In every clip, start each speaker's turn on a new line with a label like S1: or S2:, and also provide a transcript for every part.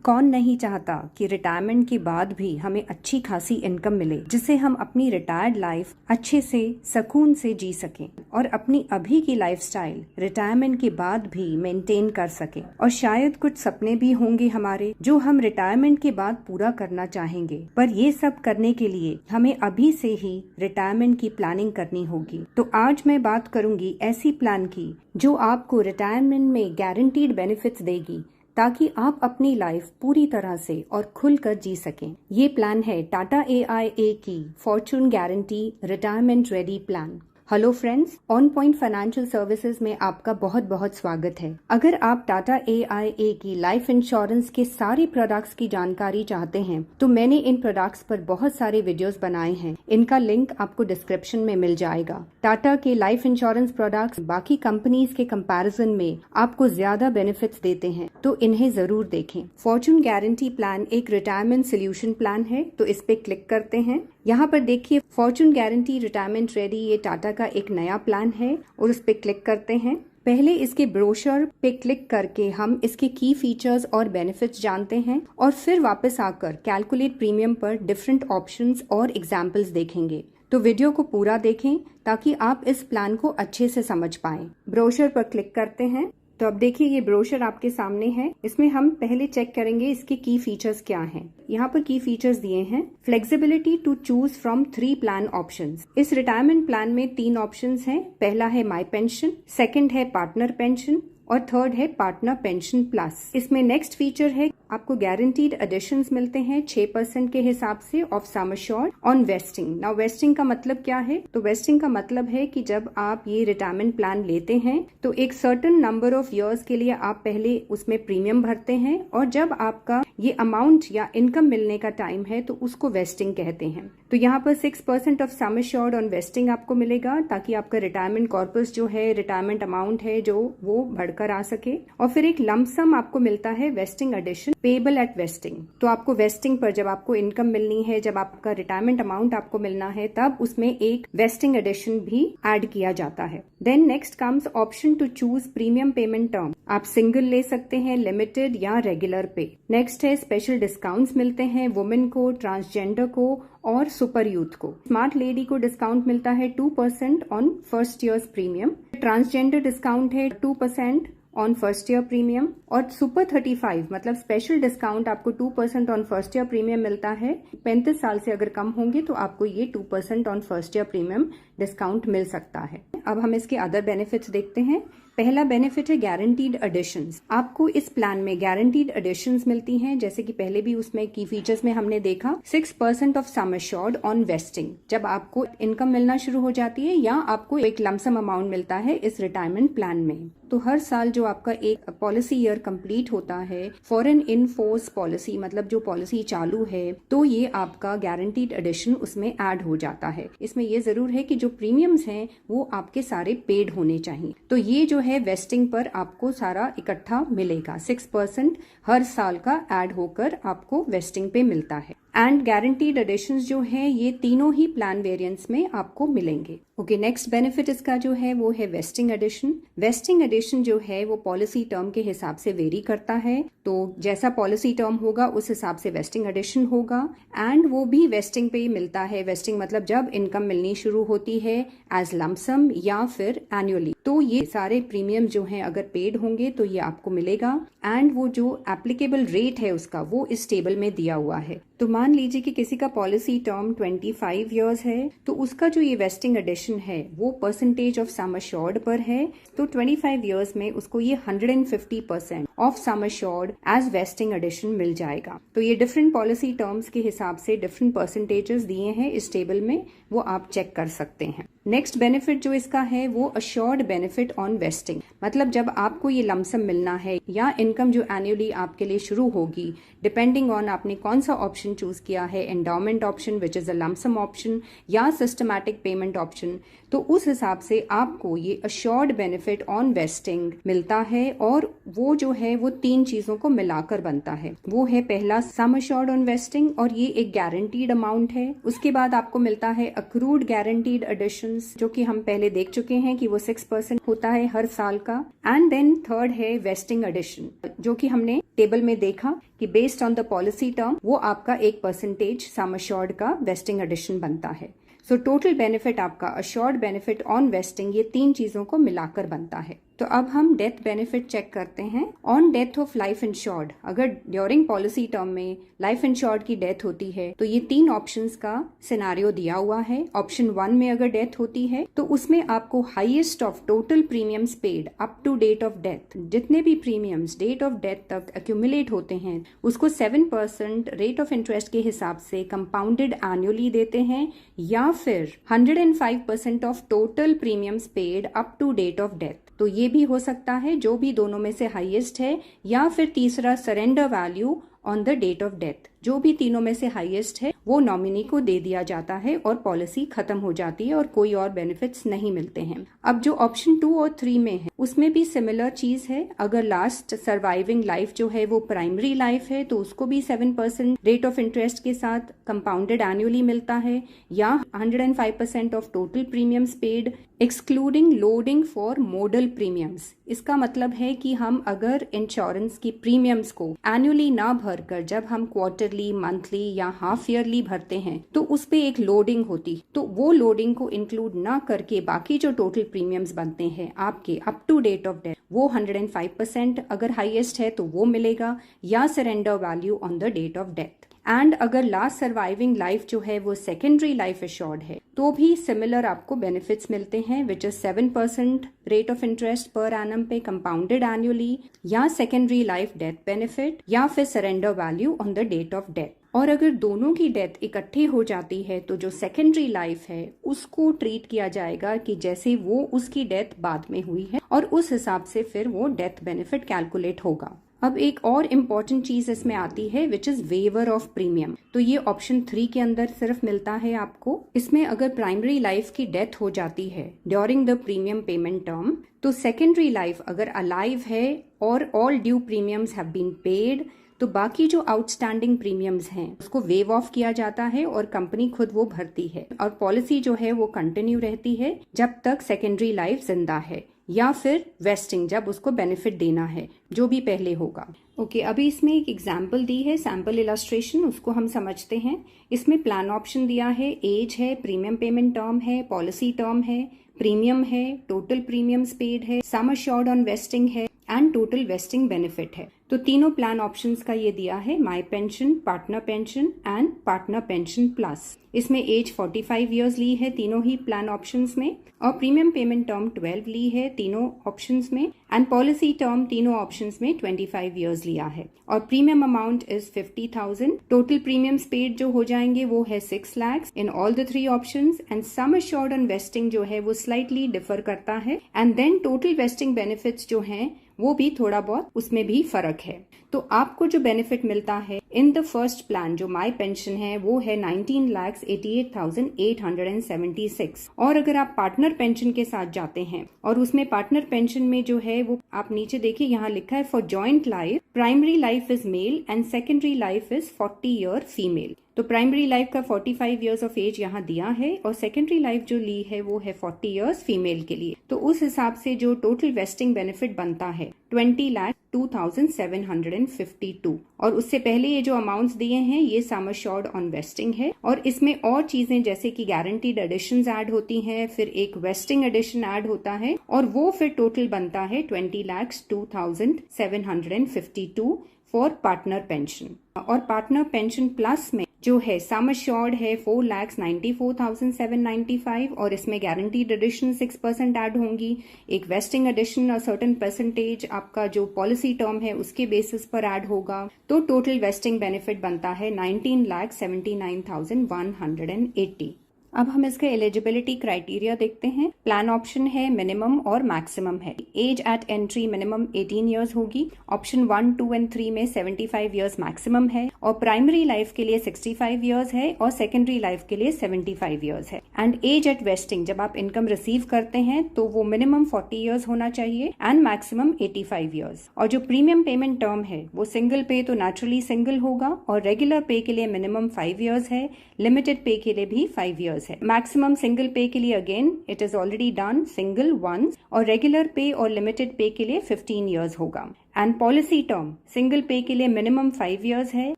S1: कौन नहीं चाहता कि रिटायरमेंट के बाद भी हमें अच्छी खासी इनकम मिले, जिससे हम अपनी रिटायर्ड लाइफ अच्छे से सुकून से जी सकें और अपनी अभी की लाइफस्टाइल रिटायरमेंट के बाद भी मेंटेन कर सकें। और शायद कुछ सपने भी होंगे हमारे जो हम रिटायरमेंट के बाद पूरा करना चाहेंगे, पर ये सब करने के लिए हमें अभी से ही रिटायरमेंट की प्लानिंग करनी होगी। तो आज मैं बात करूंगी ऐसी प्लान की जो आपको रिटायरमेंट में गारंटीड बेनिफिट्स देगी, ताकि आप अपनी लाइफ पूरी तरह से और खुलकर जी सकें। ये प्लान है टाटा AIA की Fortune guarantee retirement ready plan. Hello friends, on point financial services में आपका बहुत बहुत स्वागत है। अगर आप टाटा AIA की लाइफ इंश्योरेंस के सारे प्रोडक्ट्स की जानकारी चाहते हैं तो मैंने इन प्रोडक्ट्स पर बहुत सारे वीडियोस बनाए हैं। इनका लिंक आपको डिस्क्रिप्शन में मिल जाएगा। टाटा के लाइफ इंश्योरेंस प्रोडक्ट्स बाकी कंपनीज के कंपैरिजन में आपको ज्यादा बेनिफिट्स देते हैं, तो इन्हें जरूर देखें। फॉर्चून गारंटी प्लान एक रिटायरमेंट सोल्यूशन प्लान है, तो इस पे क्लिक करते हैं। यहाँ पर देखिए फॉर्चून गारंटी रिटायरमेंट रेडी, ये टाटा का एक नया प्लान है और उस पे क्लिक करते हैं। पहले इसके ब्रोशर पे क्लिक करके हम इसके की फीचर्स और बेनिफिट्स जानते हैं और फिर वापस आकर कैलकुलेट प्रीमियम पर डिफरेंट ऑप्शंस और एग्जाम्पल्स देखेंगे। तो वीडियो को पूरा देखें ताकि आप इस प्लान को अच्छे से समझ पाएं। ब्रोशर पर क्लिक करते हैं तो अब देखिए ये ब्रोशर आपके सामने है। इसमें हम पहले चेक करेंगे इसके की फीचर्स क्या हैं। यहाँ पर की फीचर्स दिए हैं। Flexibility to choose from 3 plan options. इस रिटायरमेंट प्लान में 3 ऑप्शंस हैं। पहला है माई पेंशन, सेकंड है पार्टनर पेंशन और थर्ड है पार्टनर पेंशन प्लस। इसमें नेक्स्ट फीचर है आपको गारंटीड एडिशंस मिलते हैं 6% के हिसाब से of sum assured on wasting. Now wasting का मतलब क्या है? तो वेस्टिंग का मतलब है कि जब आप ये रिटायरमेंट प्लान लेते हैं तो एक सर्टेन नंबर ऑफ इयर्स के लिए आप पहले उसमें प्रीमियम भरते हैं और जब आपका ये अमाउंट या इनकम मिलने का टाइम है तो उसको वेस्टिंग कहते हैं। तो यहाँ पर 6% of sum assured on wasting आपको मिलेगा, ताकि आपका रिटायरमेंट कॉर्पस जो है, रिटायरमेंट अमाउंट है जो वो बढ़कर आ सके। और फिर एक लंप सम आपको मिलता है vesting addition payable at vesting. तो आपको वेस्टिंग पर जब आपको इनकम मिलनी है, जब आपका रिटायरमेंट अमाउंट आपको मिलना है, तब उसमें एक वेस्टिंग एडिशन भी ऐड किया जाता है। Then next comes option to choose premium payment term. आप सिंगल ले सकते हैं, लिमिटेड या रेगुलर पे। नेक्स्ट है स्पेशल डिस्काउंट्स मिलते हैं वुमेन को, ट्रांसजेंडर को और सुपर यूथ को। स्मार्ट लेडी को डिस्काउंट मिलता है 2% on first years premium. Transgender discount है 2% ऑन फर्स्ट ईयर प्रीमियम और सुपर 35 मतलब स्पेशल डिस्काउंट आपको 2% ऑन फर्स्ट ईयर प्रीमियम मिलता है। 35 साल से अगर कम होंगे तो आपको ये 2% on first year premium discount मिल सकता है। अब हम इसके अदर बेनिफिट्स देखते हैं। पहला बेनिफिट है गारंटीड एडिशंस। आपको इस प्लान में गारंटीड एडिशंस मिलती हैं, जैसे कि पहले भी उसमें की फीचर्स में हमने देखा। 6% of sum assured on wasting, जब आपको इनकम मिलना शुरू हो जाती है या आपको एक लमसम अमाउंट मिलता है इस रिटायरमेंट प्लान में। तो हर साल जो आपका एक पॉलिसी ईयर कंप्लीट होता है, फॉरेन इन फोर्स पॉलिसी मतलब जो पॉलिसी चालू है, तो ये आपका गारंटीड एडिशन उसमें ऐड हो जाता है। इसमें ये जरूर है कि जो प्रीमियम्स हैं वो आपके सारे पेड होने चाहिए। तो ये जो है वेस्टिंग पर आपको सारा इकट्ठा मिलेगा। 6% हर साल का ऐड होकर आपको वेस्टिंग पे मिलता है। एंड गारंटीड एडिशंस जो है ये तीनों ही प्लान वेरिएंट्स में आपको मिलेंगे। ओके, नेक्स्ट बेनिफिट इसका जो है वो है वेस्टिंग एडिशन। वेस्टिंग एडिशन जो है वो पॉलिसी टर्म के हिसाब से वेरी करता है, तो जैसा पॉलिसी टर्म होगा उस हिसाब से वेस्टिंग एडिशन होगा। एंड वो भी वेस्टिंग पे ही मिलता है। वेस्टिंग मतलब जब इनकम मिलनी शुरू होती है एज लमसम या फिर एनुअली। तो ये सारे प्रीमियम जो है अगर पेड होंगे तो ये आपको मिलेगा। एंड वो जो एप्लीकेबल रेट है उसका वो इस टेबल में दिया हुआ है। तो मान लीजिए कि किसी का पॉलिसी टर्म 25 इयर्स है, तो उसका जो ये वेस्टिंग एडिशन है वो परसेंटेज ऑफ सम एश्योर्ड पर है। तो 25 इयर्स में उसको ये 150% of sum assured as vesting addition मिल जाएगा। तो ये डिफरेंट पॉलिसी टर्म्स के हिसाब से डिफरेंट परसेंटेजेस दिए हैं इस टेबल में, वो आप चेक कर सकते हैं। नेक्स्ट बेनिफिट जो इसका है वो अश्योर्ड बेनिफिट ऑन वेस्टिंग, मतलब जब आपको ये लमसम मिलना है या इनकम जो एनुअली आपके लिए शुरू होगी, डिपेंडिंग ऑन आपने कौन सा ऑप्शन चूज किया है, endowment option which is a lump sum option या सिस्टमैटिक पेमेंट ऑप्शन, तो उस हिसाब से आपको ये अश्योर्ड बेनिफिट ऑन वेस्टिंग मिलता है। और वो जो है वो 3 चीजों को मिलाकर बनता है। वो है पहला सम अश्योर्ड ऑन वेस्टिंग और ये एक गारंटीड अमाउंट है। उसके बाद आपको मिलता है अक्रूड गारंटीड एडिशन ऑप्शंस जो कि हम पहले देख चुके हैं कि वो 6% होता है हर साल का। एंड देन थर्ड है वेस्टिंग एडिशन, जो कि हमने टेबल में देखा कि based on the policy term वो आपका 1% सम अश्योर्ड का वेस्टिंग एडिशन बनता है। सो टोटल बेनिफिट आपका अश्योर्ड बेनिफिट ऑन वेस्टिंग ये 3 चीजों को मिलाकर बनता है। तो अब हम डेथ बेनिफिट चेक करते हैं। On death of life insured, अगर ड्यूरिंग पॉलिसी टर्म में लाइफ इंश्योर्ड की डेथ होती है तो ये 3 ऑप्शंस का सिनारियो दिया हुआ है। ऑप्शन 1 में अगर डेथ होती है तो उसमें आपको highest of total premiums paid up to date of death, जितने भी प्रीमियम्स डेट ऑफ डेथ तक एक्यूमुलेट होते हैं उसको 7% रेट ऑफ इंटरेस्ट के हिसाब से कंपाउंडेड एनुअली देते हैं, या फिर 105% of total premiums paid up to date of death. तो ये भी हो सकता है जो भी दोनों में से हाईएस्ट है, या फिर तीसरा surrender value on the date of death. जो भी तीनों में से हाईएस्ट है वो नॉमिनी को दे दिया जाता है और पॉलिसी खत्म हो जाती है और कोई और बेनिफिट्स नहीं मिलते हैं। अब जो ऑप्शन 2 और 3 में है उसमें भी सिमिलर चीज है। अगर लास्ट सर्वाइविंग लाइफ जो है वो प्राइमरी लाइफ है तो उसको भी 7% रेट ऑफ इंटरेस्ट के साथ कंपाउंडेड एनुअली मिलता है, या 105% of total premiums paid excluding loading for model premiums. इसका मतलब है कि हम अगर इंश्योरेंस की प्रीमियम्स को एनुअली ना भरकर जब हम क्वार्टरली, मंथली या हाफ ईयरली भरते हैं तो उस पे एक लोडिंग होती, तो वो लोडिंग को इंक्लूड ना करके बाकी जो टोटल प्रीमियम्स बनते हैं आपके up to date of death वो 105% अगर हाईएस्ट है तो वो मिलेगा, या surrender value on the date of death. And अगर लास्ट सर्वाइविंग लाइफ जो है वो सेकेंडरी लाइफ एश्योर्ड है तो भी सिमिलर आपको बेनिफिट्स मिलते हैं, which is 7% rate of interest per annum पे कंपाउंडेड एनुअली, या सेकेंडरी लाइफ डेथ बेनिफिट, या फिर surrender value on the date of death. और अगर दोनों की डेथ इकट्ठी हो जाती है तो जो सेकेंडरी लाइफ है उसको ट्रीट किया जाएगा कि जैसे वो उसकी डेथ बाद में हुई है, और उस हिसाब से फिर वो डेथ बेनिफिट कैलकुलेट होगा। अब एक और इम्पॉर्टेंट चीज इसमें आती है which is waiver of premium. तो ये ऑप्शन 3 के अंदर सिर्फ मिलता है आपको। इसमें अगर प्राइमरी लाइफ की डेथ हो जाती है during the premium payment term तो सेकेंडरी लाइफ अगर अलाइव है और all due premiums have been paid तो बाकी जो आउटस्टैंडिंग प्रीमियम्स हैं उसको वेव ऑफ किया जाता है और कंपनी खुद वो भरती है, और पॉलिसी जो है वो कंटिन्यू रहती है जब तक सेकेंडरी लाइफ जिंदा है, या फिर वेस्टिंग जब उसको बेनिफिट देना है, जो भी पहले होगा। ओके, अभी इसमें एक एग्जाम्पल दी है, सैम्पल इलस्ट्रेशन, उसको हम समझते हैं। इसमें प्लान ऑप्शन दिया है, एज है, प्रीमियम पेमेंट टर्म है, पॉलिसी टर्म है, प्रीमियम है, टोटल प्रीमियम्स पेड है, सम अश्योर्ड ऑन वेस्टिंग है एंड टोटल वेस्टिंग बेनिफिट है। तो तीनों प्लान ऑप्शंस का ये दिया है, my pension, partner pension and partner pension plus. इसमें एज 45 इयर्स ली है तीनों ही प्लान ऑप्शंस में, और प्रीमियम पेमेंट टर्म 12 ली है तीनों ऑप्शंस में, एंड पॉलिसी टर्म तीनों ऑप्शंस में 25 इयर्स लिया है, और premium amount is 50,000। Total premiums paid जो हो जाएंगे वो है 6 lakh in all the 3 options, and sum assured on vesting जो है वो स्लाइटली डिफर करता है, and then total vesting benefits जो हैं वो भी थोड़ा बहुत उसमें भी फर्क है। तो आपको जो बेनिफिट मिलता है इन द फर्स्ट प्लान जो माई पेंशन है वो है 19,88,876, और अगर आप पार्टनर पेंशन के साथ जाते हैं और उसमें पार्टनर पेंशन में जो है वो आप नीचे देखिए यहाँ लिखा है for joint life primary life is male and secondary life is 40 year female. तो प्राइमरी लाइफ का 45 इयर्स ऑफ एज यहाँ दिया है, और सेकेंडरी लाइफ जो ली है वो है 40 इयर्स फीमेल के लिए। तो उस हिसाब से जो टोटल वेस्टिंग बेनिफिट बनता है 20,02,752, और उससे पहले ये जो अमाउंट्स दिए हैं ये सम अश्योर्ड ऑन वेस्टिंग है, और इसमें और चीजें जैसे कि गारंटीड एडिशंस ऐड होती हैं, फिर एक वेस्टिंग एडिशन ऐड होता है, और वो फिर टोटल बनता है 20,02,752 फॉर पार्टनर पेंशन। और पार्टनर पेंशन प्लस में जो है सम अश्योर्ड है 4,94,795, और इसमें गारंटीड एडिशन 6% ऐड होंगी, एक वेस्टिंग एडिशन और सर्टेन परसेंटेज आपका जो पॉलिसी टर्म है उसके बेसिस पर ऐड होगा। तो टोटल वेस्टिंग बेनिफिट बनता है 19,79,180। अब हम इसका एलिजिबिलिटी क्राइटेरिया देखते हैं। प्लान ऑप्शन है मिनिमम और मैक्सिमम है। Age at entry minimum 18 years होगी। ऑप्शन 1, 2 एंड 3 में 75 इयर्स मैक्सिमम है, और प्राइमरी लाइफ के लिए 65 इयर्स है और सेकेंडरी लाइफ के लिए 75 इयर्स है। एंड एज एट वेस्टिंग जब आप इनकम रिसीव करते हैं तो वो मिनिमम 40 इयर्स होना चाहिए एंड मैक्सिमम 85 इयर्स। और जो प्रीमियम पेमेंट टर्म है वो सिंगल पे तो नेचुरली सिंगल होगा, और रेगुलर पे के लिए मिनिमम 5 इयर्स है, लिमिटेड पे के लिए भी 5 इयर्स ईयर्स है। मैक्सिमम सिंगल पे के लिए again it is already done, single once, और रेगुलर पे और लिमिटेड पे के लिए 15 ईयर्स होगा। And policy term single pay के लिए मिनिमम 5 ईयर्स है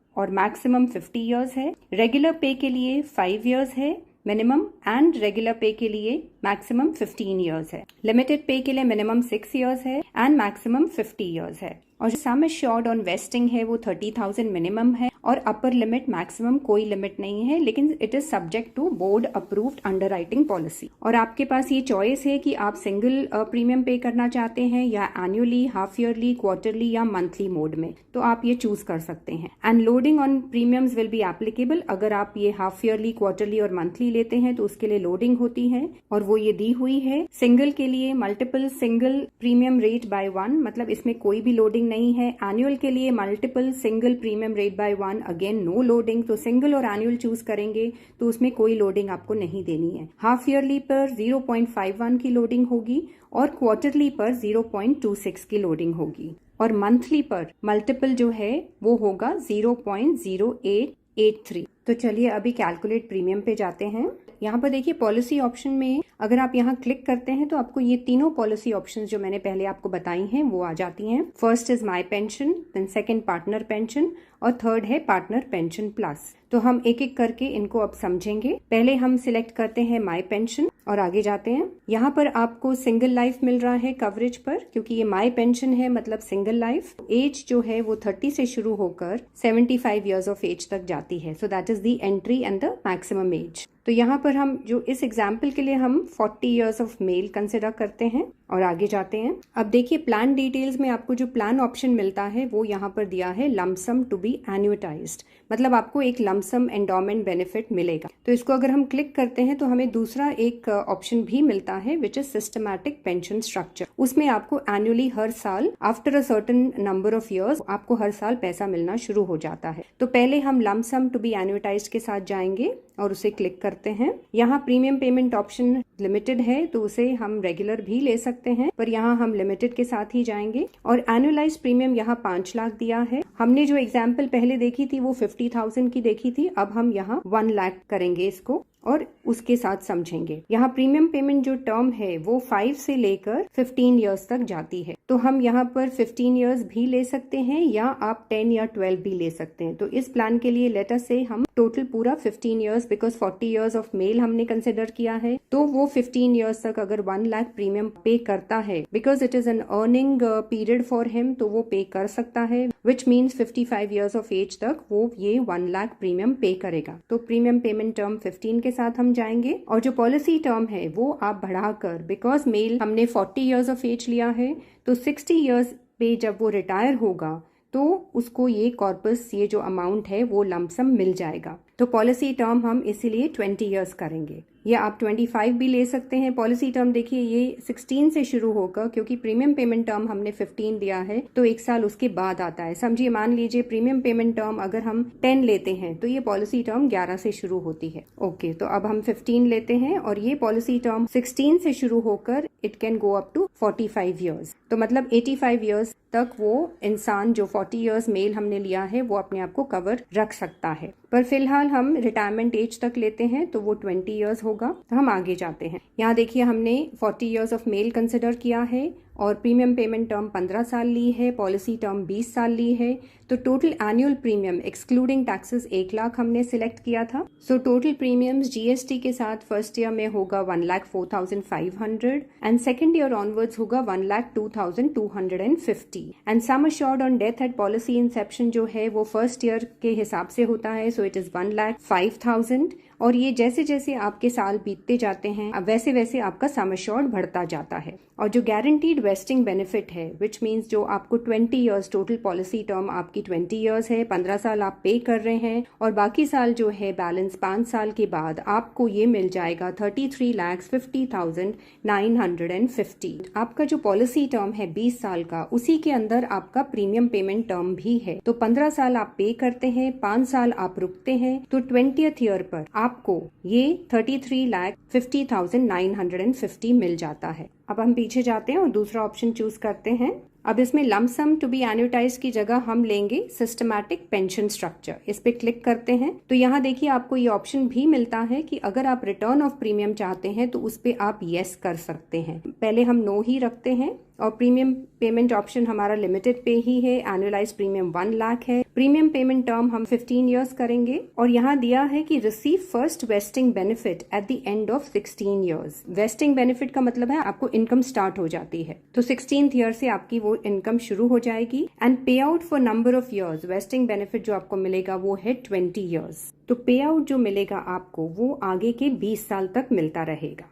S1: और मैक्सिमम 50 ईयर्स है। रेगुलर पे के लिए 5 ईयर्स है मिनिमम एंड रेगुलर पे के लिए मैक्सिमम 15 ईयर्स है। लिमिटेड पे के लिए मिनिमम 6 ईयर्स है एंड मैक्सिमम 50 ईयर्स है। और जो सम एश्योर्ड ऑन वेस्टिंग है वो 30,000 मिनिमम है और अपर लिमिट मैक्सिमम कोई लिमिट नहीं है, लेकिन it is subject to board approved underwriting policy. और आपके पास ये चॉइस है कि आप सिंगल प्रीमियम पे करना चाहते हैं या एनुअली, हाफ ईयरली, क्वार्टरली या मंथली मोड में, तो आप ये चूज कर सकते हैं। And loading on premiums will be applicable. अगर आप ये हाफ ईयरली, क्वार्टरली और मंथली लेते हैं तो उसके लिए लोडिंग होती है और वो ये दी हुई है। सिंगल के लिए multiple single premium rate by 1, मतलब इसमें कोई भी लोडिंग नहीं है। एनुअल के लिए multiple single premium rate by 1, again no loading. तो सिंगल और एनुअल चूज करेंगे तो उसमें कोई लोडिंग आपको नहीं देनी है। हाफ ईयरली पर 0.51 की लोडिंग होगी और क्वार्टरली पर 0.26 की लोडिंग होगी और मंथली पर मल्टीपल जो है वो होगा 0.0883। तो चलिए अभी कैलकुलेट प्रीमियम पे जाते हैं। यहाँ पर देखिए पॉलिसी ऑप्शन में अगर आप यहाँ क्लिक करते हैं तो आपको ये तीनों पॉलिसी ऑप्शंस जो मैंने पहले आपको बताई हैं वो आ जाती हैं। First is my pension, then second partner pension और थर्ड है पार्टनर पेंशन प्लस। तो हम एक एक करके इनको अब समझेंगे। पहले हम सिलेक्ट करते हैं माई पेंशन और आगे जाते हैं। यहाँ पर आपको सिंगल लाइफ मिल रहा है कवरेज पर, क्योंकि ये माई पेंशन है मतलब सिंगल लाइफ। एज जो है वो 30 से शुरू होकर 75 ईयर्स ऑफ एज तक जाती है। So that is the entry and the maximum age. तो यहाँ पर हम जो इस एग्जाम्पल के लिए हम 40 ईयर्स ऑफ मेल कंसिडर करते हैं और आगे जाते हैं। अब देखिए प्लान डिटेल्स में आपको जो प्लान ऑप्शन मिलता है वो यहाँ पर दिया है लमसम टू बी एन्युटाइज्ड, मतलब आपको एक लमसम एंडोमेंट बेनिफिट मिलेगा। तो इसको अगर हम क्लिक करते हैं तो हमें दूसरा एक ऑप्शन भी मिलता है which is systematic pension structure. उसमें आपको एनुअली हर साल after a certain number of years आपको हर साल पैसा मिलना शुरू हो जाता है। तो पहले हम लमसम टू बी एन्युटाइज्ड के साथ जाएंगे और उसे क्लिक करते हैं। यहाँ प्रीमियम पेमेंट ऑप्शन लिमिटेड है तो उसे हम रेगुलर भी ले सकते हैं, पर यहाँ हम लिमिटेड के साथ ही जाएंगे। और एनुअलाइज प्रीमियम यहाँ 5 लाख दिया है। हमने जो एग्जाम्पल पहले देखी थी वो 50,000 की देखी थी, अब हम यहाँ 1 लाख करेंगे इसको और उसके साथ समझेंगे। यहाँ प्रीमियम पेमेंट जो टर्म है वो 5 से लेकर 15 इयर्स तक जाती है। तो हम यहाँ पर 15 इयर्स भी ले सकते हैं या आप 10 या 12 भी ले सकते हैं। तो इस प्लान के लिए लेटर से हम टोटल पूरा 15 years, because 40 years of male हमने कंसिडर किया है, तो वो 15 इयर्स तक अगर 1 लाख प्रीमियम पे करता है, because it is an earning period for him, तो वो पे कर सकता है, which means 55 years of age तक वो ये 1 लाख प्रीमियम पे करेगा। तो प्रीमियम पेमेंट टर्म 15 के साथ हम जाएंगे और जो पॉलिसी टर्म है वो आप बढ़ाकर, बिकॉज मेल हमने 40 इयर्स ऑफ एज लिया है, तो 60 इयर्स पे जब वो रिटायर होगा तो उसको ये कॉर्पस, ये जो अमाउंट है वो लमसम मिल जाएगा। तो पॉलिसी टर्म हम इसीलिए 20 इयर्स करेंगे, या आप 25 भी ले सकते हैं। पॉलिसी टर्म देखिए ये 16 से शुरू होकर, क्योंकि प्रीमियम पेमेंट टर्म हमने 15 दिया है तो 1 साल उसके बाद आता है। समझिए मान लीजिए प्रीमियम पेमेंट टर्म अगर हम 10 लेते हैं तो ये पॉलिसी टर्म 11 से शुरू होती है। ओके, तो अब हम 15 लेते हैं और ये पॉलिसी टर्म 16 से शुरू होकर it can go up to 45 years, तो मतलब 85 ईयर्स तक वो इंसान जो 40 इयर्स मेल हमने लिया है वो अपने आप को कवर रख सकता है। पर फिलहाल हम रिटायरमेंट एज तक लेते हैं तो वो 20 इयर्स होगा। तो हम आगे जाते हैं। यहाँ देखिए हमने 40 इयर्स ऑफ मेल कंसिडर किया है और प्रीमियम पेमेंट टर्म 15 साल ली है, पॉलिसी टर्म 20 साल ली है। तो total annual premium excluding taxes 1 lakh हमने सिलेक्ट किया था। सो टोटल प्रीमियम्स जीएसटी के साथ फर्स्ट ईयर में होगा 1,04,500 एंड सेकेंड ईयर ऑनवर्ड्स होगा 1,02,250 and sum assured on death eight policy Inception जो है वो फर्स्ट ईयर के हिसाब से होता है, सो इट इज 1,05,000। और ये जैसे जैसे आपके साल बीतते जाते हैं वैसे वैसे आपका सम अश्योर्ड बढ़ता जाता है। और जो गारंटीड वेस्टिंग बेनिफिट है, विच मीन्स जो आपको 20 इयर्स, टोटल पॉलिसी टर्म आपकी 20 इयर्स है, 15 साल आप पे कर रहे हैं और बाकी साल जो है बैलेंस 5 साल के बाद आपको ये मिल जाएगा 33,50,950। आपका जो पॉलिसी टर्म है 20 साल का, उसी के अंदर आपका प्रीमियम पेमेंट टर्म भी है। तो 15 साल आप पे करते हैं, 5 साल आप रुकते हैं, तो 20th ईयर पर आपको ये 33,50,950 मिल जाता है। अब हम पीछे जाते हैं और दूसरा ऑप्शन चूज करते हैं। अब इसमें लंप सम टू बी एन्युटाइज की जगह हम लेंगे सिस्टमैटिक पेंशन स्ट्रक्चर। इस पे क्लिक करते हैं तो यहाँ देखिए आपको ये ऑप्शन भी मिलता है कि अगर आप रिटर्न ऑफ प्रीमियम चाहते हैं तो उस पे आप यस कर सकते हैं। पहले हम नो ही रखते हैं और प्रीमियम पेमेंट ऑप्शन हमारा लिमिटेड पे ही है। एनुअलाइज प्रीमियम 1 लाख है। प्रीमियम पेमेंट टर्म हम 15 इयर्स करेंगे और यहाँ दिया है कि receive first wasting benefit at the end of 16 years. Wasting benefit का मतलब है आपको इनकम स्टार्ट हो जाती है, तो 16th ईयर से आपकी वो इनकम शुरू हो जाएगी। And pay out for number of years, wasting benefit जो आपको मिलेगा वो है 20 इयर्स। तो पे आउट जो मिलेगा आपको वो आगे के 20 साल तक मिलता रहेगा।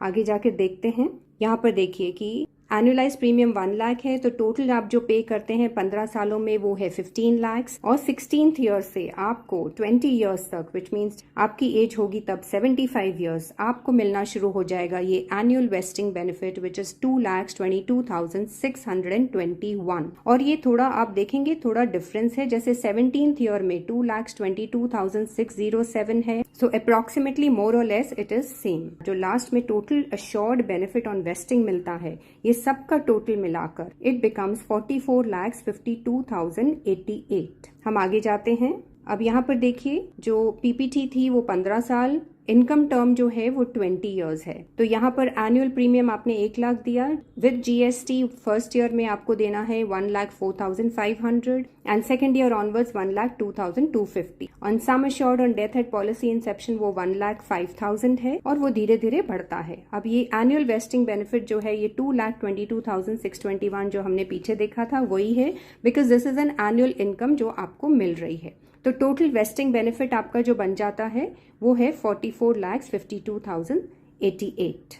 S1: आगे जाकर देखते हैं, यहाँ पर देखिए कि एनुअलाइज प्रीमियम 1 लाख है, तो टोटल आप जो पे करते हैं 15 सालों में वो है 15 लाख और 16th ईयर से आपको 20 इयर्स तक, विच मीन्स आपकी एज होगी तब 75 इयर्स, आपको मिलना शुरू हो जाएगा ये annual vesting benefit which is 2,22,621। और ये थोड़ा आप देखेंगे थोड़ा डिफरेंस है, जैसे 17th ईयर में 2,22,607 है, सो अप्रोक्सीमेटली मोर और लेस इट इज सेम। जो लास्ट में total assured benefit on wasting मिलता है, ये सबका टोटल मिलाकर इट बिकम्स 44,52,088। हम आगे जाते हैं। अब यहाँ पर देखिए जो पीपीटी थी वो 15 साल, इनकम टर्म जो है वो 20 इयर्स है। तो यहाँ पर एनुअल प्रीमियम आपने 1 लाख दिया, विद जीएसटी फर्स्ट ईयर में आपको देना है 1,04,500 and second year onwards 1,02,250। On some assured on death eight policy Inception वो 1,05,000 है और वो धीरे धीरे बढ़ता है। अब ये एनुअल वेस्टिंग बेनिफिट जो है ये 2,22,621 जो हमने पीछे देखा था वही है, because this is an annual income जो आपको मिल रही है। तो टोटल वेस्टिंग बेनिफिट आपका जो बन जाता है वो है 44,52,088।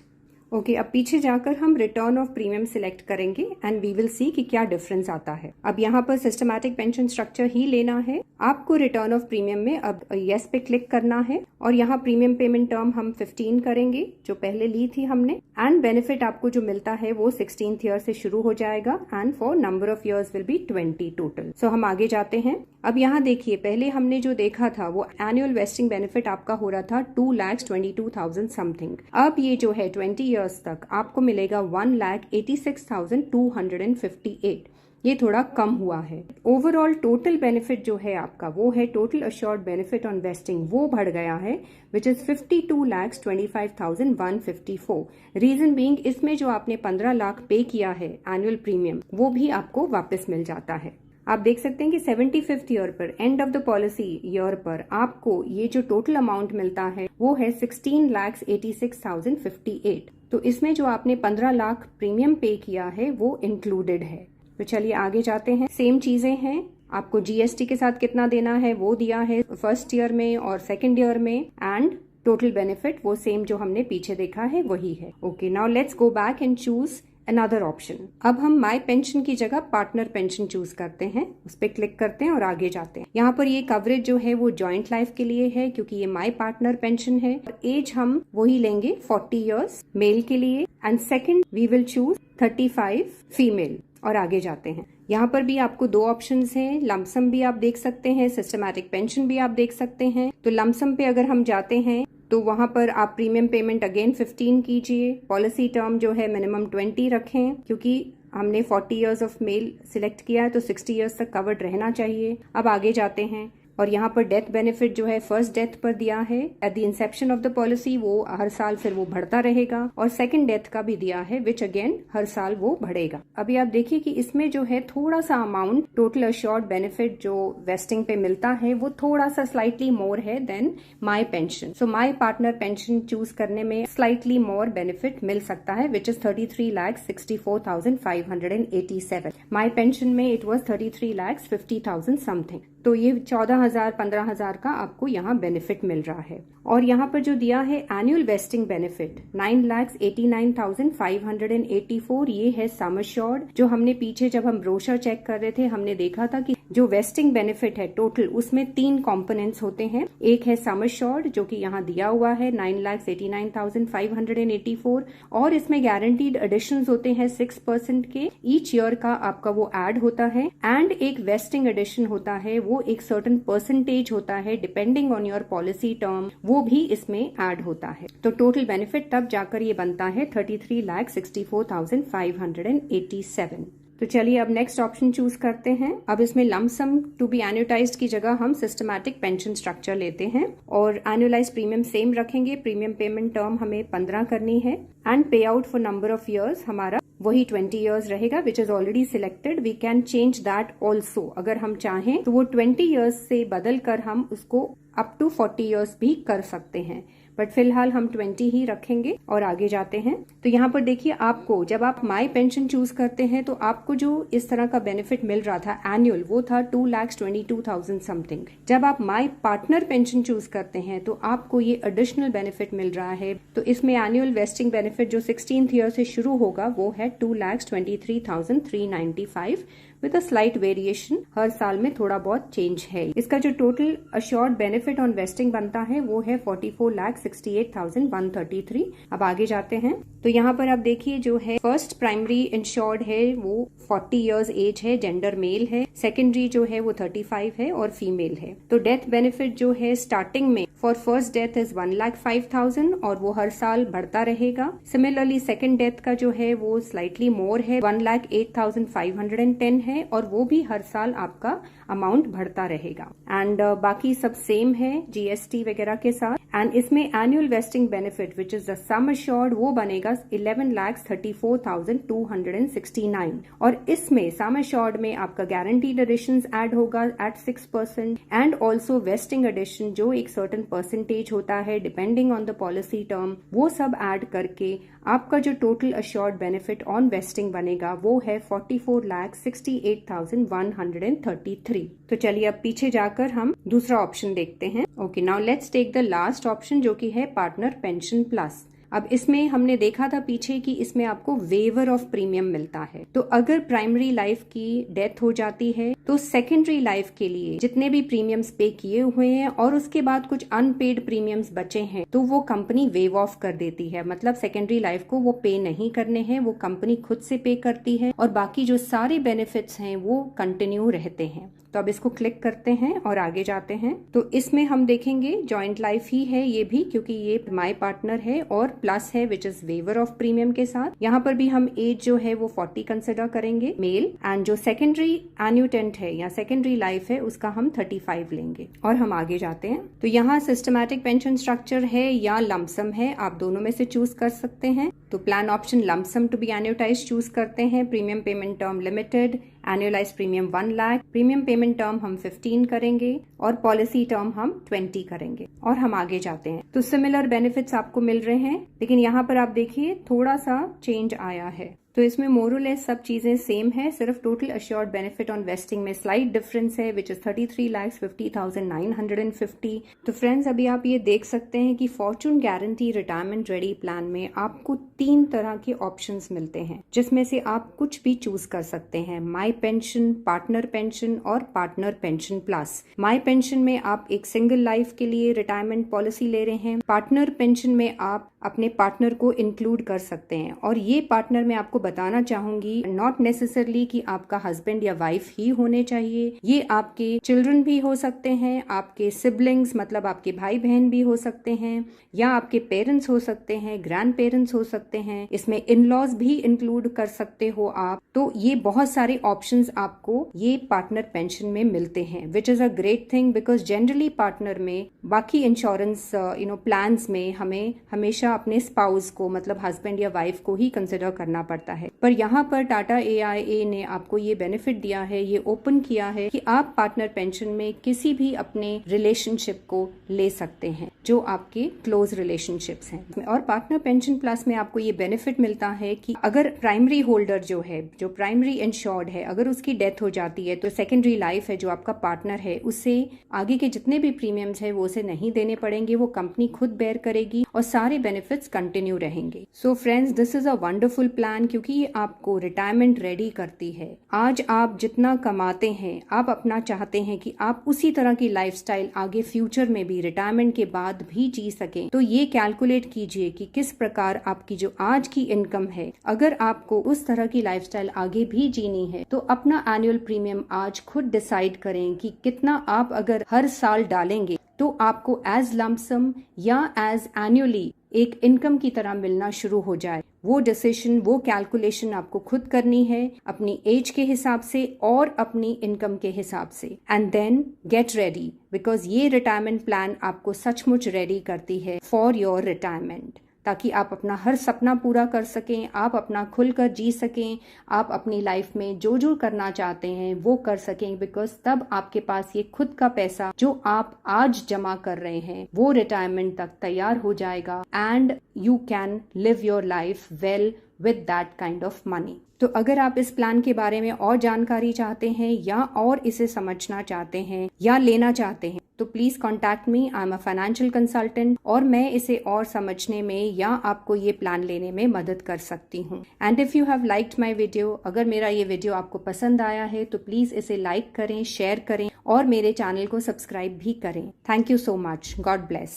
S1: ओके, अब पीछे जाकर हम रिटर्न ऑफ प्रीमियम सिलेक्ट करेंगे एंड वी विल सी कि क्या डिफरेंस आता है। अब यहाँ पर सिस्टमैटिक पेंशन स्ट्रक्चर ही लेना है आपको। रिटर्न ऑफ प्रीमियम में अब यस पे क्लिक करना है और यहाँ प्रीमियम पेमेंट टर्म हम 15 करेंगे जो पहले ली थी हमने, एंड बेनिफिट आपको जो मिलता है वो 16th ईयर से शुरू हो जाएगा and for number of years will be 20 total. So हम आगे जाते हैं। अब यहाँ देखिए पहले हमने जो देखा था वो एनुअल वेस्टिंग बेनिफिट आपका हो रहा था 2,22,000 समथिंग। अब ये जो है 20 इयर्स तक आपको मिलेगा 1,86,258। ये थोड़ा कम हुआ है। ओवरऑल टोटल बेनिफिट जो है आपका वो है total assured benefit on wasting, वो बढ़ गया है विच इज 52,25,154। रीजन बीइंग इसमें जो आपने 15 लाख पे किया है एनुअल प्रीमियम वो भी आपको वापस मिल जाता है। आप देख सकते हैं कि 75th ईयर पर, end of the policy year पर आपको ये जो टोटल अमाउंट मिलता है वो है 16,86,058। तो इसमें जो आपने 15 लाख प्रीमियम पे किया है वो इंक्लूडेड है। तो चलिए आगे जाते हैं। सेम चीजें हैं, आपको जीएसटी के साथ कितना देना है वो दिया है फर्स्ट ईयर में और सेकेंड ईयर में, एंड टोटल बेनिफिट वो सेम जो हमने पीछे देखा है वही है। Okay, now let's go back and choose another option. अब हम माई पेंशन की जगह पार्टनर पेंशन चूज करते हैं, उस पर क्लिक करते हैं और आगे जाते हैं। यहाँ पर ये कवरेज जो है वो जॉइंट लाइफ के लिए है क्योंकि ये माई पार्टनर पेंशन है। एज हम वही लेंगे 40 इयर्स मेल के लिए, and second we will choose 35 female और आगे जाते हैं। यहाँ पर भी आपको 2 ऑप्शंस हैं, लमसम भी आप देख सकते हैं, सिस्टमैटिक पेंशन भी आप देख सकते हैं। तो लमसम पे अगर हम जाते हैं तो वहां पर आप प्रीमियम पेमेंट अगेन 15 कीजिए। पॉलिसी टर्म जो है मिनिमम 20 रखें क्योंकि हमने 40 इयर्स ऑफ मेल सिलेक्ट किया है तो 60 इयर्स तक कवर्ड रहना चाहिए। अब आगे जाते हैं और यहाँ पर डेथ बेनिफिट जो है फर्स्ट डेथ पर दिया है at the Inception of the policy, वो हर साल फिर वो बढ़ता रहेगा, और सेकंड डेथ का भी दिया है विच अगेन हर साल वो बढ़ेगा। अभी आप देखिए कि इसमें जो है थोड़ा सा अमाउंट टोटल अश्योर्ड बेनिफिट जो वेस्टिंग पे मिलता है वो थोड़ा सा स्लाइटली मोर है than my pension. So my partner pension choose करने में स्लाइटली मोर बेनिफिट मिल सकता है विच इज 33,64,587। माई पेंशन में इट वॉज 33,50,000 समथिंग। तो ये 14,000 15,000 का आपको यहाँ बेनिफिट मिल रहा है। और यहाँ पर जो दिया है एनुअल वेस्टिंग बेनिफिट 9,89,584, ये है सम अश्योर्ड। जो हमने पीछे जब हम ब्रोशर चेक कर रहे थे हमने देखा था कि जो वेस्टिंग बेनिफिट है टोटल उसमें 3 कंपोनेंट्स होते हैं। एक है सम अश्योर्ड जो कि यहाँ दिया हुआ है 9,89,584, और इसमें गारंटीड एडिशंस होते हैं 6% के, ईच ईयर का आपका वो ऐड होता है, एंड एक वेस्टिंग एडिशन होता है वो एक सर्टेन परसेंटेज होता है depending on your policy term, वो भी इसमें ऐड होता है। तो टोटल बेनिफिट तब जाकर ये बनता है 33,64,587। तो चलिए अब नेक्स्ट ऑप्शन चूज करते हैं। अब इसमें lump sum to be annuitised की जगह हम सिस्टमैटिक पेंशन स्ट्रक्चर लेते हैं और एनुअलाइज प्रीमियम सेम रखेंगे। प्रीमियम पेमेंट टर्म हमें 15 करनी है and pay out for number of years हमारा वही 20 इयर्स रहेगा, which is already selected. We can change that also, अगर हम चाहें तो वो 20 इयर्स से बदल कर हम उसको अप टू 40 इयर्स भी कर सकते हैं, बट फिलहाल हम 20 ही रखेंगे और आगे जाते हैं। तो यहाँ पर देखिए, आपको जब आप माई पेंशन चूज करते हैं तो आपको जो इस तरह का बेनिफिट मिल रहा था एनुअल, वो था 2,22,000 समथिंग। जब आप माई पार्टनर पेंशन चूज करते हैं तो आपको ये एडिशनल बेनिफिट मिल रहा है। तो इसमें एनुअल वेस्टिंग बेनिफिट जो 16th ईयर से शुरू होगा वो है 2,23,395 विद अ स्लाइट वेरिएशन। हर साल में थोड़ा बहुत चेंज है। इसका जो total assured benefit on wasting बनता है वो है 44,68,133। अब आगे जाते हैं। तो यहाँ पर आप देखिए, जो है फर्स्ट प्राइमरी इंश्योर्ड है वो 40 इयर्स एज है, जेंडर मेल है। सेकेंडरी जो है वो 35 है और फीमेल है। तो डेथ बेनिफिट जो है स्टार्टिंग में फॉर फर्स्ट डेथ इज 1,05,000 और वो हर साल बढ़ता रहेगा। सिमिलरली सेकेंड डेथ का जो है वो स्लाइटली मोर है, 1,08,510 है और वो भी हर साल आपका अमाउंट बढ़ता रहेगा। एंड बाकी सब सेम है जीएसटी वगैरह के साथ। एंड इसमें annual vesting benefit which is the sum assured वो बनेगा 11,34,269 और इसमें सम अश्योर्ड में आपका गारंटीड एडिशंस ऐड होगा at 6% and also vesting addition जो एक सर्टेन परसेंटेज होता है depending on the policy term, वो सब ऐड करके आपका जो total assured benefit on vesting बनेगा वो है 44,68,133। तो चलिए अब पीछे जाकर हम दूसरा ऑप्शन देखते हैं। Okay, now let's take the last option जो कि है पार्टनर पेंशन प्लस। अब इसमें हमने देखा था पीछे कि इसमें आपको वेवर ऑफ प्रीमियम मिलता है। तो अगर प्राइमरी लाइफ की डेथ हो जाती है तो सेकेंडरी लाइफ के लिए जितने भी प्रीमियम्स पे किए हुए हैं और उसके बाद कुछ अनपेड प्रीमियम्स बचे हैं तो वो कंपनी वेव ऑफ कर देती है। मतलब सेकेंडरी लाइफ को वो पे नहीं करने हैं, वो कंपनी खुद से पे करती है और बाकी जो सारे बेनिफिट्स हैं वो कंटिन्यू रहते हैं। तो अब इसको क्लिक करते हैं और आगे जाते हैं। तो इसमें हम देखेंगे जॉइंट लाइफ ही है ये भी, क्योंकि ये माई पार्टनर है और प्लस है which is waiver of premium के साथ। यहाँ पर भी हम एज जो है वो 40 कंसिडर करेंगे मेल एंड जो सेकेंडरी एन्यूटेंट है या सेकेंडरी लाइफ है उसका हम 35 लेंगे और हम आगे जाते हैं। तो यहाँ सिस्टमैटिक पेंशन स्ट्रक्चर है या लमसम है, आप दोनों में से चूज कर सकते हैं। तो plan option lump sum to be annuitise choose करते हैं। Premium payment term limited, annualised premium 1 lakh, premium payment term हम 15 करेंगे और पॉलिसी टर्म हम 20 करेंगे और हम आगे जाते हैं। तो सिमिलर बेनिफिट्स आपको मिल रहे हैं, लेकिन यहाँ पर आप देखिए थोड़ा सा चेंज आया है। तो इसमें मोरलेस सब चीजें सेम है, सिर्फ total assured benefit on wasting में स्लाइट डिफरेंस है विच इज 33,50,950। तो फ्रेंड्स अभी आप ये देख सकते हैं कि Fortune guarantee retirement ready plan में आपको 3 तरह के ऑप्शंस मिलते हैं जिसमें से आप कुछ भी चूज कर सकते हैं। माई पेंशन, पार्टनर पेंशन और पार्टनर पेंशन प्लस। माई पेंशन में आप एक सिंगल लाइफ के लिए रिटायरमेंट पॉलिसी ले रहे हैं। पार्टनर पेंशन में आप अपने पार्टनर को इंक्लूड कर सकते हैं और ये पार्टनर में आपको बताना चाहूंगी नॉट नेसेसरली कि आपका हस्बैंड या वाइफ ही होने चाहिए, ये आपके चिल्ड्रन भी हो सकते हैं, आपके सिबलिंग्स मतलब आपके भाई बहन भी हो सकते हैं या आपके पेरेंट्स हो सकते हैं, ग्रैंड पेरेंट्स हो सकते हैं, इसमें इन लॉज भी इंक्लूड कर सकते हो आप। तो ये बहुत सारे ऑप्शंस आपको ये पार्टनर पेंशन में मिलते हैं which is a great thing because generally partner में बाकी इंश्योरेंस प्लान्स में हमें हमेशा अपने स्पाउस को मतलब हस्बैंड या वाइफ को ही कंसिडर करना पड़ता है, पर यहाँ पर टाटा AIA ने आपको ये बेनिफिट दिया है, ये ओपन किया है कि आप पार्टनर पेंशन में किसी भी अपने रिलेशनशिप को ले सकते हैं जो आपके क्लोज रिलेशनशिप्स हैं। और पार्टनर पेंशन प्लस में आपको ये बेनिफिट मिलता है कि अगर प्राइमरी होल्डर जो है, जो प्राइमरी इंश्योर्ड है, अगर उसकी डेथ हो जाती है तो सेकेंडरी लाइफ है जो आपका पार्टनर है उससे आगे के जितने भी प्रीमियम्स है वो उसे नहीं देने पड़ेंगे, वो कंपनी खुद बेयर करेगी और सारे बेनिफिट्स कंटिन्यू रहेंगे। So friends this is a wonderful plan क्योंकि ये आपको रिटायरमेंट रेडी करती है। आज आप जितना कमाते हैं आप अपना चाहते हैं कि आप उसी तरह की लाइफस्टाइल आगे फ्यूचर में भी रिटायरमेंट के बाद भी जी सकें। तो ये कैलकुलेट कीजिए कि किस प्रकार आपकी जो आज की इनकम है, अगर आपको उस तरह की लाइफस्टाइल आगे भी जीनी है तो अपना एनुअल प्रीमियम आज खुद डिसाइड करें कि कितना आप अगर हर साल डालेंगे तो आपको एज लमसम या एज एनुअली एक इनकम की तरह मिलना शुरू हो जाए। वो डिसीजन, वो कैलकुलेशन आपको खुद करनी है, अपनी एज के हिसाब से और अपनी इनकम के हिसाब से। And then get ready, because ये रिटायरमेंट प्लान आपको सचमुच रेडी करती है फॉर योर रिटायरमेंट, ताकि आप अपना हर सपना पूरा कर सकें, आप अपना खुलकर जी सकें, आप अपनी लाइफ में जो जो करना चाहते हैं वो कर सकें। बिकॉज तब आपके पास ये खुद का पैसा जो आप आज जमा कर रहे हैं वो रिटायरमेंट तक तैयार हो जाएगा and you can live your life well with that kind of money. तो अगर आप इस प्लान के बारे में और जानकारी चाहते हैं या और इसे समझना चाहते हैं या लेना चाहते हैं तो please contact me. I am a financial consultant और मैं इसे और समझने में या आपको ये प्लान लेने में मदद कर सकती हूँ। And if you have liked my video, अगर मेरा ये वीडियो आपको पसंद आया है तो प्लीज इसे लाइक करें, शेयर करें और मेरे चैनल को सब्सक्राइब भी करें। Thank you so much. God bless.